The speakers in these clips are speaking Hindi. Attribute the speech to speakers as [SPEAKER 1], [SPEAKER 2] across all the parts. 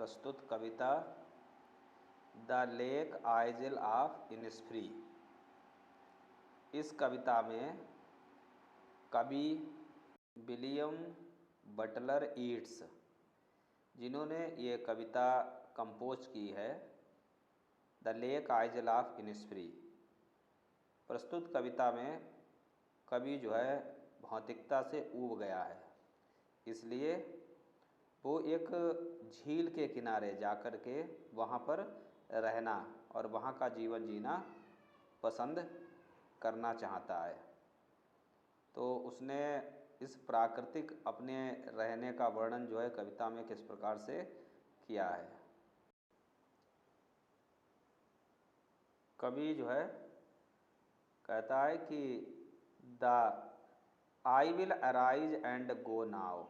[SPEAKER 1] प्रस्तुत कविता the lake isle of Innisfree. इस कविता में कवि विलियम बटलर ईट्स, जिन्होंने ये कविता कंपोज की है, the lake isle of Innisfree. प्रस्तुत कविता में कवि जो है भौतिकता से ऊब गया है, इसलिए वो एक झील के किनारे जाकर के वहाँ पर रहना और वहाँ का जीवन जीना पसंद करना चाहता है। तो उसने इस प्राकृतिक अपने रहने का वर्णन जो है कविता में किस प्रकार से किया है। कवि जो है कहता है कि the I will arise and go now,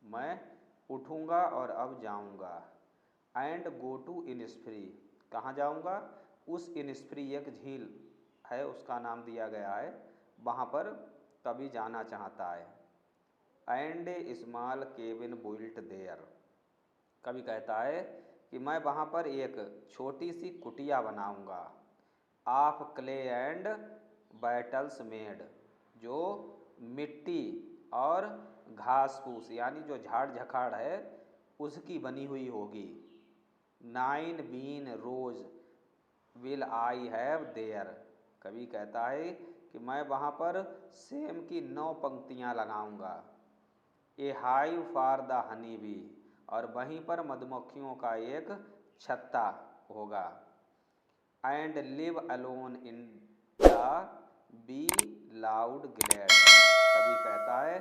[SPEAKER 1] मैं उठूँगा और अब जाऊँगा। एंड गो टू इनिस्फ्री, कहाँ जाऊँगा? उस इनिस्फ्री एक झील है, उसका नाम दिया गया है, वहाँ पर कवि जाना चाहता है। And a small cabin built there, कवि कहता है कि मैं वहाँ पर एक छोटी सी कुटिया बनाऊँगा। Of clay and battles made, जो मिट्टी और घास फूस यानी जो झाड़ झखाड़ है उसकी बनी हुई होगी। 9 bean rows will I have there, कवि कहता है कि मैं वहाँ पर सेम की 9 पंक्तियाँ लगाऊंगा। A hive for the honey bee, और वहीं पर मधुमक्खियों का एक छत्ता होगा। And live alone in the bee loud glade, कवि कहता है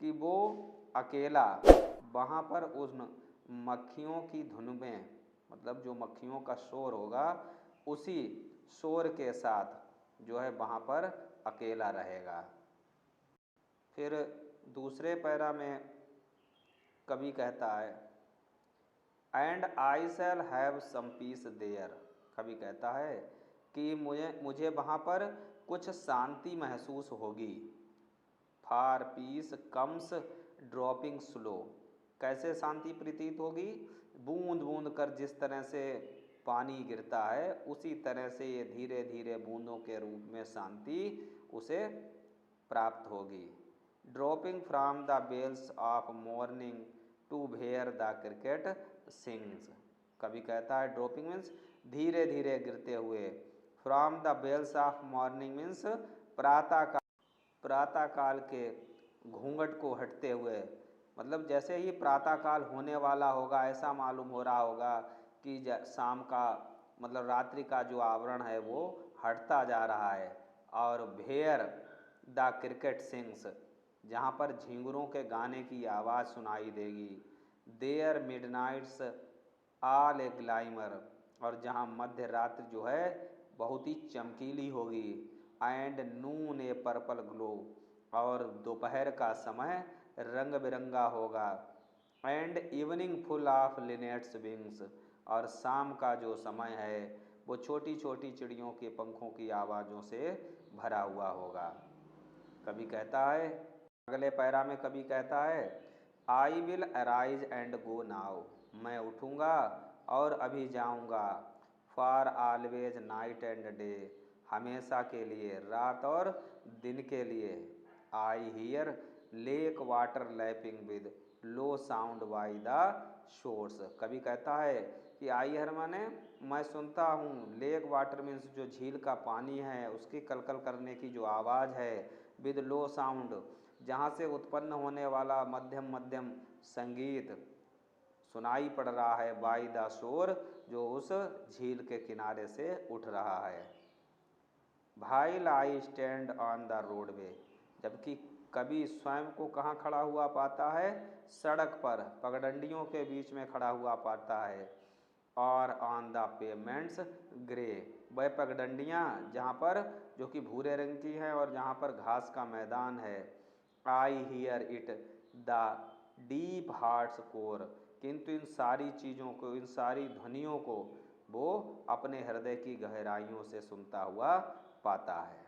[SPEAKER 1] कि वो अकेला वहाँ पर उन मक्खियों की धुन में, मतलब जो मक्खियों का शोर होगा उसी शोर के साथ जो है वहाँ पर अकेला रहेगा। फिर दूसरे पैरा में कवि कहता है and I shall have some peace there, कवि कहता है कि मुझे वहाँ पर कुछ शांति महसूस होगी। फार पीस कम्स ड्रॉपिंग स्लो, कैसे शांति प्रतीत होगी? बूंद बूंद कर जिस तरह से पानी गिरता है उसी तरह से ये धीरे धीरे बूंदों के रूप में शांति उसे प्राप्त होगी। Dropping from the bells of morning to where the cricket sings, कवि कहता है ड्रॉपिंग मीन्स धीरे धीरे गिरते हुए, from the bells of morning means प्रातः काल के घूंघट को हटते हुए, मतलब जैसे ही प्रातः काल होने वाला होगा ऐसा मालूम हो रहा होगा कि शाम का मतलब रात्रि का जो आवरण है वो हटता जा रहा है। और भेयर द क्रिकेट सिंग्स, जहाँ पर झींगुरों के गाने की आवाज़ सुनाई देगी। देयर मिडनाइट्स ऑल ए ग्लाइमर, और जहाँ मध्य रात्रि जो है बहुत ही चमकीली होगी। And noon a purple glow, और दोपहर का समय रंग बिरंगा होगा। And evening full of linnet's wings, और शाम का जो समय है वो छोटी छोटी चिड़ियों के पंखों की आवाज़ों से भरा हुआ होगा। कवि कहता है अगले पैरा में कवि कहता है I will arise and go now, मैं उठूँगा और अभी जाऊँगा। For always night and day, हमेशा के लिए रात और दिन के लिए। I hear lake water lapping with low sound by the shores, कवि कहता है कि आई हियर माने मैं सुनता हूँ, लेक वाटर मीन्स जो झील का पानी है उसकी कलकल करने की जो आवाज़ है, विद लो साउंड जहाँ से उत्पन्न होने वाला मध्यम मध्यम संगीत सुनाई पड़ रहा है, बाई द शोर जो उस झील के किनारे से उठ रहा है। भाइल I stand on the roadway, जबकि कवि स्वयं को कहाँ खड़ा हुआ पाता है? सड़क पर पगडंडियों के बीच में खड़ा हुआ पाता है। और ऑन द पेमेंट्स ग्रे, वह पगडंडियाँ जहाँ पर जो कि भूरे रंग की हैं और जहाँ पर घास का मैदान है। I hear it the deep hearts core, किंतु इन सारी चीज़ों को, इन सारी ध्वनियों को वो अपने हृदय की गहराइयों से सुनता हुआ पाता है।